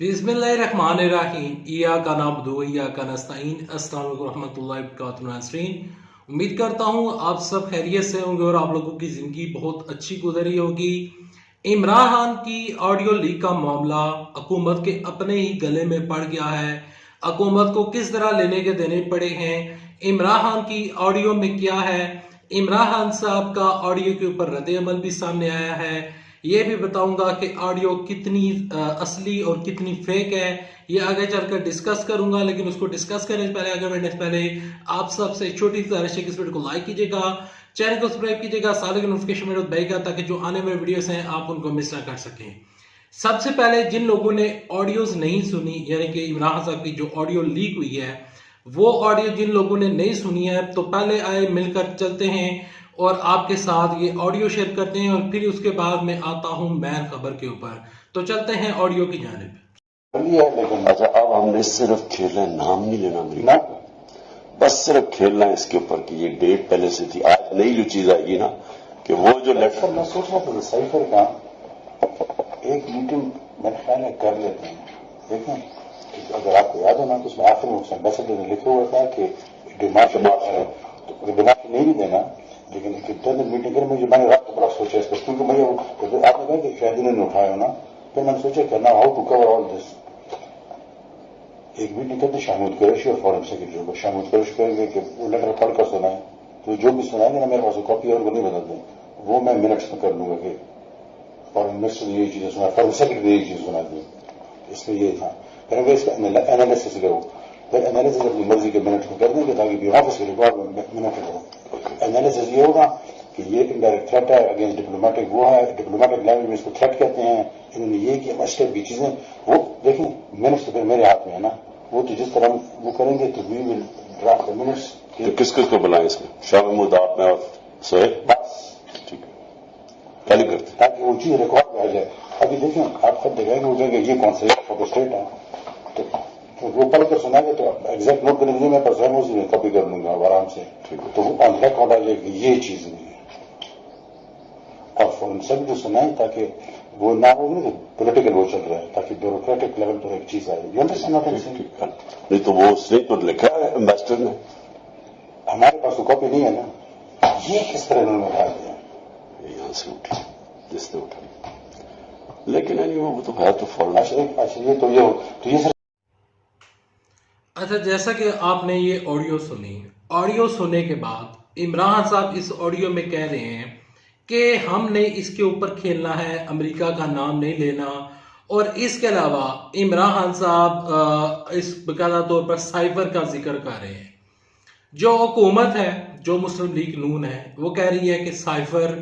बिस्मिल्लाहिर्रहमानिर्रहीम इय्याका नअबुदु व इय्याका नस्तईन। अस्सलाम वालेकुम रहमतुल्लाहि व बरकातुहू नाज़रीन, उम्मीद करता हूँ आप सब खैरियत से होंगे और आप लोगों की ज़िंदगी बहुत अच्छी गुजरी होगी। इमरान खान की ऑडियो लीक का मामला हुकूमत के अपने ही गले में पड़ गया है। हुकूमत को किस तरह लेने के देने पड़े हैं, इमरान खान की ऑडियो में क्या है, इमरान खान साहब का ऑडियो के ऊपर रद्द-ए-अमल भी सामने आया है। ये भी बताऊंगा कि ऑडियो कितनी असली और कितनी फेक है, ये आगे चलकर डिस्कस करूंगा। लेकिन उसको डिस्कस करने से पहले, आगे बढ़ने से पहले आप सबसे छोटी सी गुजारिश है कि इस वीडियो को लाइक कीजिएगा, चैनल को सब्सक्राइब कीजिएगा, साथ ही नोटिफिकेशन बेल दबाइएगा ताकि जो आने वाले वीडियोस हैं आप उनको मिस ना कर सकें। सबसे पहले जिन लोगों ने ऑडियोज नहीं सुनी, यानी कि इमरान साहब की जो ऑडियो लीक हुई है, वो ऑडियो जिन लोगों ने नहीं सुनी है, तो पहले आए मिलकर चलते हैं और आपके साथ ये ऑडियो शेयर करते हैं और फिर उसके बाद मैं आता हूं मैन खबर के ऊपर। तो चलते हैं ऑडियो की जानिब। लेकिन अच्छा, अब हमने सिर्फ खेलना है, नाम नहीं लेना अमेरिका, बस सिर्फ खेलना है इसके ऊपर कि ये डेट पहले से थी। आज नई जो चीज आएगी ना कि वो जो लेटर, मैं सोच रहा था साइफर का एक मीटिंग मेरे ख्याल है कर लेते हैं। देखें, अगर आपको याद हो ना तो उसमें आखिर में एम्बेसडर ने लिखा हुआ था कि डिमांड है, तो डिमांड नहीं भी देना, लेकिन इंटरनल मीटिंग करें। मुझे मैंने रात को बड़ा सोचा इसका, क्योंकि मैं आपने कहा कि शायद इन्होंने उठाया ना, फिर मैंने सोचा करना how to cover all this. एक मीटिंग करते शाहमूद कुरैशी और फॉरेन सेक्रेटरी को, शाहमूद कुरैशी कहेंगे कि वो लेटर पढ़कर सुनाए, तो जो भी सुनाएंगे ना मेरे पास कॉपी और को नहीं बदल दें, वो मैं मिनट्स में कर लूंगा कि फॉरेन मिनिस्टर ने यही चीजें सुना, फॉरेन सेक्रेटरी ने यही चीज सुना दी। इसमें ये था, फिर हम इसका एनालिसिस करो, फिर एनालिसिस अपनी मर्जी के मिनट में कर देंगे ताकि ऑफिस के रिकॉर्ड में मिनट करो। एनालिसिस ये होगा कि ये इनडायरेक्ट थ्रेट है अगेंस्ट डिप्लोमेटिक, वो है डिप्लोमेटिक लैंग्वेज में इसको थ्रेट कहते हैं, इन्होंने ये किया मस्टर्ड की चीजें, वो देखें मिनट्स तो फिर मेरे हाथ में है ना, वो तो जिस तरह वो करेंगे तो वी विल ड्राफ्ट मिनट्स। तो किस किस को बुलाएं इसमें? शाह महमूद, आप में और सोहेब, बस ठीक है, पहले करते ताकि वो चीज रिकॉर्ड में आ जाए। अभी देखें आप खुद देखेंगे, वो कहेंगे ये कौन सा फोटो स्टेट है, तो वो पढ़ कर सुनाएंगे तो एग्जैक्ट नोट करने के लिए मैं पास है, उसी में कॉपी कर लूंगा आराम से, तो वो ऑन रिकॉर्ड आ जाएगी ये चीज नहीं है। और फॉरन सब जो सुनाए ताकि वो ना हो कि पोलिटिकल वो चल रहा है, ताकि ब्यूरोक्रेटिक लेवल पर एक चीज आए। नहीं तो वो उसने तो लिखा है एम्बेसडर ने, हमारे पास तो कॉपी नहीं है ना, ये किस तरह उन्होंने उठा दिया, यहां से उठी जिसने उठाई, लेकिन वो तो है तो फॉरन। अच्छा ये तो ये अच्छा, जैसा कि आपने ये ऑडियो सुनी, ऑडियो सुनने के बाद इमरान साहब इस ऑडियो में कह रहे हैं कि हमने इसके ऊपर खेलना है, अमेरिका का नाम नहीं लेना। और इसके अलावा इमरान खान साहब इस बाकायदा तौर पर साइफर का जिक्र कर रहे हैं। जो हुकूमत है, जो मुस्लिम लीग नून है, वो कह रही है कि साइफर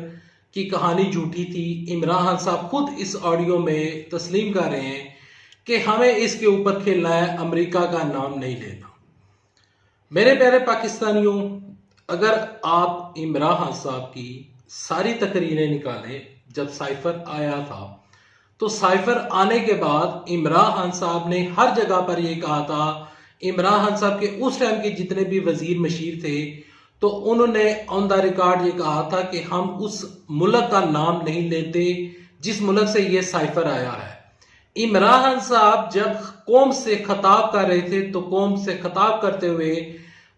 की कहानी झूठी थी। इमरान खान साहब खुद इस ऑडियो में तस्लीम कर रहे हैं कि हमें इसके ऊपर खेलना है, अमेरिका का नाम नहीं लेना। मेरे प्यारे पाकिस्तानियों, अगर आप इमरान खान साहब की सारी तकरीरें निकालें, जब साइफर आया था तो साइफर आने के बाद इमरान खान साहब ने हर जगह पर यह कहा था, इमरान खान साहब के उस टाइम के जितने भी वजीर मशीर थे, तो उन्होंने ऑन द रिकॉर्ड ये कहा था कि हम उस मुल्क का नाम नहीं लेते जिस मुल्क से ये साइफर आया है। इमरान खान साहब जब कौम से खिताब कर रहे थे तो कौम से खिताब करते हुए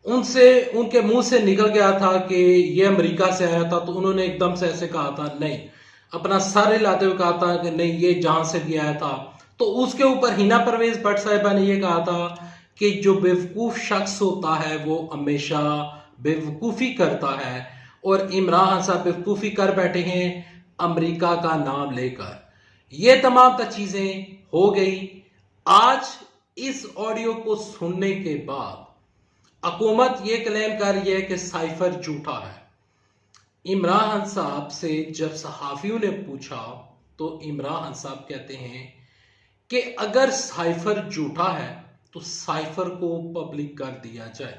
उनके मुंह से निकल गया था कि ये अमेरिका से आया था, तो उन्होंने एकदम से ऐसे कहा था, नहीं, अपना सर हिलाते हुए कहा था कि नहीं, ये जहां से भी आया था। तो उसके ऊपर हिना परवेज भट्ट साहिबा ने यह कहा था कि जो बेवकूफ शख्स होता है वो हमेशा बेवकूफी करता है, और इमरान खान साहब बेवकूफी कर बैठे हैं अमेरिका का नाम लेकर। ये तमाम चीजें हो गई। आज इस ऑडियो को सुनने के बाद हुकूमत ये क्लेम कर रही है कि साइफर झूठा है। इमरान खान साहब से जब सहाफियों ने पूछा तो इमरान खान साहब कहते हैं कि अगर साइफर झूठा है तो साइफर को पब्लिक कर दिया जाए।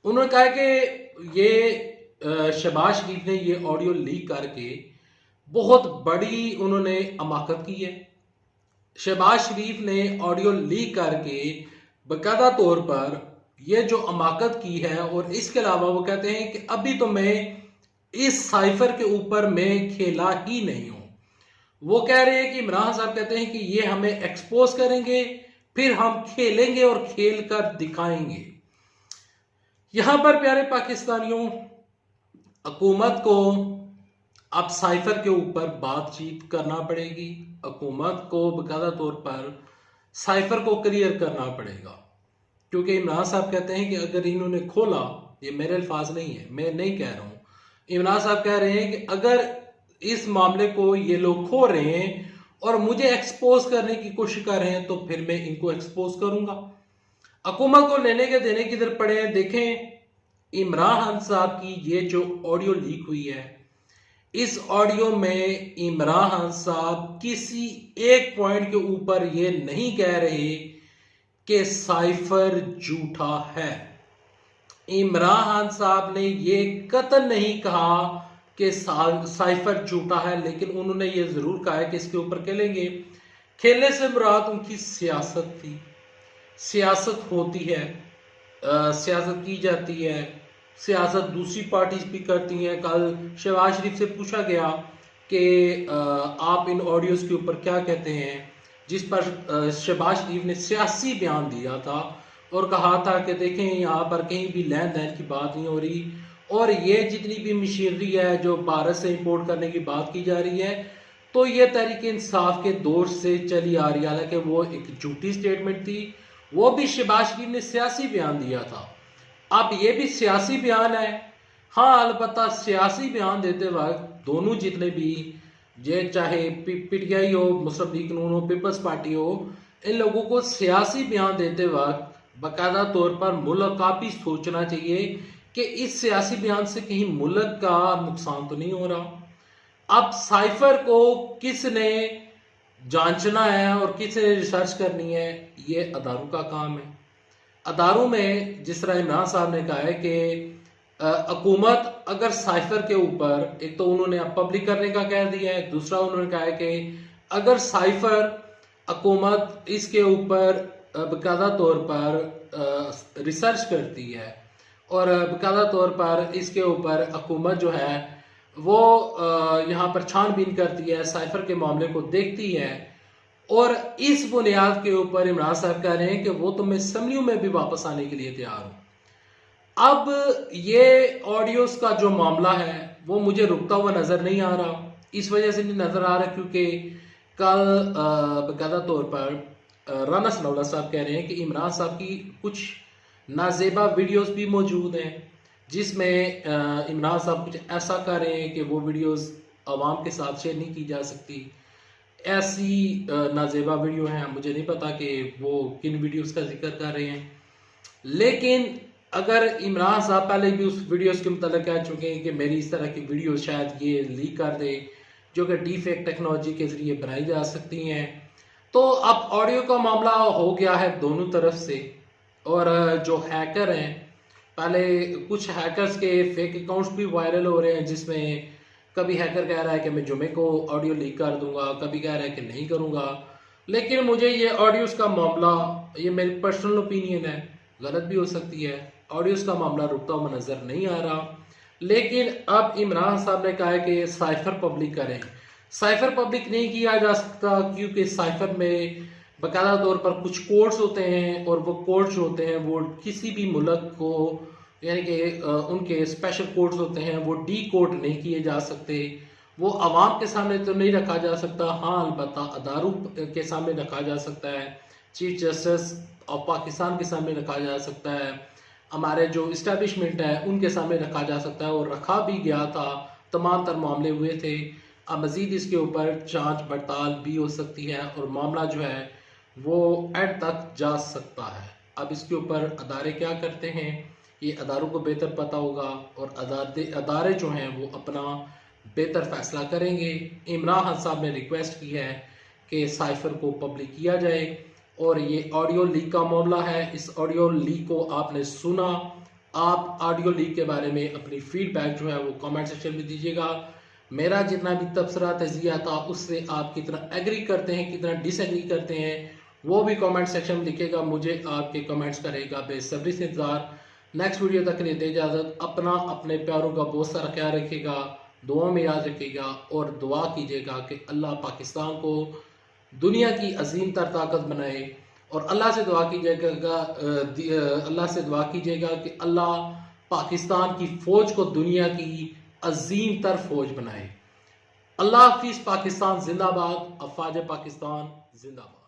उन्होंने कहा कि ये शहबाज शरीफ ने ये ऑडियो लीक करके बहुत बड़ी उन्होंने अमाकत की है। शहबाज शरीफ ने ऑडियो लीक करके बाकायदा तौर पर यह जो अमाकत की है, और इसके अलावा वो कहते हैं कि अभी तो मैं इस साइफर के ऊपर मैं खेला ही नहीं हूं। वो कह रहे हैं कि इमरान साहब कहते हैं कि ये हमें एक्सपोज करेंगे, फिर हम खेलेंगे और खेल कर दिखाएंगे। यहां पर प्यारे पाकिस्तानियों, हुकूमत को अब साइफर के ऊपर बातचीत करना पड़ेगी। हुकूमत को बाकायदा तौर पर साइफर को क्लियर करना पड़ेगा, क्योंकि इमरान साहब कहते हैं कि अगर इन्होंने खोला, ये मेरे अल्फाज नहीं है, मैं नहीं कह रहा हूं, इमरान साहब कह रहे हैं कि अगर इस मामले को ये लोग खो रहे हैं और मुझे एक्सपोज करने की कोशिश कर रहे हैं तो फिर मैं इनको एक्सपोज करूंगा। हुकूमत को लेने के देने किधर पड़े हैं। देखें, इमरान साहब की ये जो ऑडियो लीक हुई है, इस ऑडियो में इमरान साहब किसी एक पॉइंट के ऊपर ये नहीं कह रहे कि साइफर झूठा है। इमरान साहब ने ये कतई नहीं कहा कि साइफर झूठा है, लेकिन उन्होंने ये जरूर कहा है कि इसके ऊपर खेलेंगे। खेलने से मुराद उनकी सियासत थी। सियासत होती है, सियासत की जाती है, सियासत दूसरी पार्टीज भी करती हैं। कल शहबाज शरीफ से पूछा गया कि आप इन ऑडियोज के ऊपर क्या कहते हैं, जिस पर शहबाज शरीफ ने सियासी बयान दिया था और कहा था कि देखें, यहाँ पर कहीं भी लेन देन की बात नहीं हो रही और ये जितनी भी मशीनरी है जो भारत से इंपोर्ट करने की बात की जा रही है, तो ये तहरीक इंसाफ के दौर से चली आ रही है। हालांकि वो एक झूठी स्टेटमेंट थी, वो भी शहबाज शरीफ ने सियासी बयान दिया था। अब ये भी सियासी बयान है। हाँ, अलबत्ता सियासी बयान देते वक्त दोनों जितने भी, ये चाहे पीटीआई हो, मुस्लिम लीग नून हो, पीपल्स पार्टी हो, इन लोगों को सियासी बयान देते वक्त बाकायदा तौर पर मुल्क का भी सोचना चाहिए कि इस सियासी बयान से कहीं मुल्क का नुकसान तो नहीं हो रहा। अब साइफर को किसने जांचना है और किसने रिसर्च करनी है, ये अदारों का काम है। अदारों में जिस तरह इमरान साहब ने कहा है कि हुकूमत अगर साइफर के ऊपर, एक तो उन्होंने अब पब्लिक करने का कह दिया है, दूसरा उन्होंने कहा है कि अगर साइफर हुकूमत इसके ऊपर बाकायदा तौर पर रिसर्च करती है और बाकायदा तौर पर इसके ऊपर हुकूमत जो है वो यहाँ पर छानबीन करती है, साइफर के मामले को देखती है, और इस बुनियाद के ऊपर इमरान साहब कह रहे हैं कि वो तो मैं असम्बलियों में भी वापस आने के लिए तैयार हूं। अब ये ऑडियोज का जो मामला है वो मुझे रुकता हुआ नजर नहीं आ रहा। इस वजह से नहीं नजर आ रहा क्योंकि कल बाकायदा तौर पर राना सनाउल्लाह साहब कह रहे हैं कि इमरान साहब की कुछ नाजेबा वीडियोस भी मौजूद हैं जिसमें इमरान साहब कुछ ऐसा कर रहे हैं कि वो वीडियोस आवाम के साथ शेयर नहीं की जा सकती। ऐसी नाजेबा वीडियो हैं, मुझे नहीं पता कि वो किन वीडियोस का जिक्र कर रहे हैं, लेकिन अगर इमरान साहब पहले भी उस वीडियोस के मुतालिक कह चुके हैं कि मेरी इस तरह की वीडियो शायद ये लीक कर दे जो कि डीफेक टेक्नोलॉजी के जरिए बनाई जा सकती हैं, तो अब ऑडियो का मामला हो गया है दोनों तरफ से। और जो हैकर हैं, पहले कुछ हैकर्स के फेक अकाउंट्स भी वायरल हो रहे हैं जिसमें कभी हैकर कह रहा है कि मैं जुमे को ऑडियो लीक कर दूंगा, कभी कह रहा है कि नहीं करूंगा। लेकिन मुझे ये ऑडियोज का मामला, ये मेरी पर्सनल ओपिनियन है, गलत भी हो सकती है, ऑडियोज का मामला रुकता हुआ नजर नहीं आ रहा। लेकिन अब इमरान साहब ने कहा है कि साइफर पब्लिक करें। साइफर पब्लिक नहीं किया जा सकता क्योंकि साइफर में बाकायदा तौर पर कुछ कोड्स होते हैं और वो कोड्स होते हैं वो किसी भी मुल्क को, यानी कि उनके स्पेशल कोड्स होते हैं, वो डी कोड नहीं किए जा सकते, वो आवाम के सामने तो नहीं रखा जा सकता। हाँ, अलबत्ता अदारों के सामने रखा जा सकता है, चीफ जस्टिस ऑफ पाकिस्तान के सामने रखा जा सकता है, हमारे जो इस्टेब्लिशमेंट है उनके सामने रखा जा सकता है, और रखा भी गया था, तमाम तर मामले हुए थे। अब मजीद इसके ऊपर जांच पड़ताल भी हो सकती है और मामला जो है वो एंड तक जा सकता है। अब इसके ऊपर अदारे क्या करते हैं ये अदारों को बेहतर पता होगा, और अदारे जो हैं वो अपना बेहतर फैसला करेंगे। इमरान साहब ने रिक्वेस्ट की है कि साइफर को पब्लिक किया जाए, और ये ऑडियो लीक का मामला है। इस ऑडियो लीक को आपने सुना, आप ऑडियो लीक के बारे में अपनी फीडबैक जो है वो कमेंट सेक्शन में दीजिएगा। मेरा जितना भी तबसरा तजिया था उससे आप कितना एग्री करते हैं, कितना डिसएग्री करते हैं, वो भी कमेंट सेक्शन में लिखिएगा। मुझे आपके कमेंट्स करेगा बेसब्री से इंतजार। नेक्स्ट वीडियो तक लेते इजाज़त। अपना अपने प्यारों का बहुत सारा ख्याल रखिएगा। दुआ में याद रखिएगा और दुआ कीजिएगा कि अल्लाह पाकिस्तान को दुनिया की अजीम तर ताकत बनाए। और अल्लाह से दुआ कीजिएगा कि अल्लाह पाकिस्तान की फ़ौज को दुनिया की अजीम तर फ़ौज बनाए। अल्लाह हाफिज़। पाकिस्तान जिंदाबाद। अफवाज पाकिस्तान जिंदाबाद।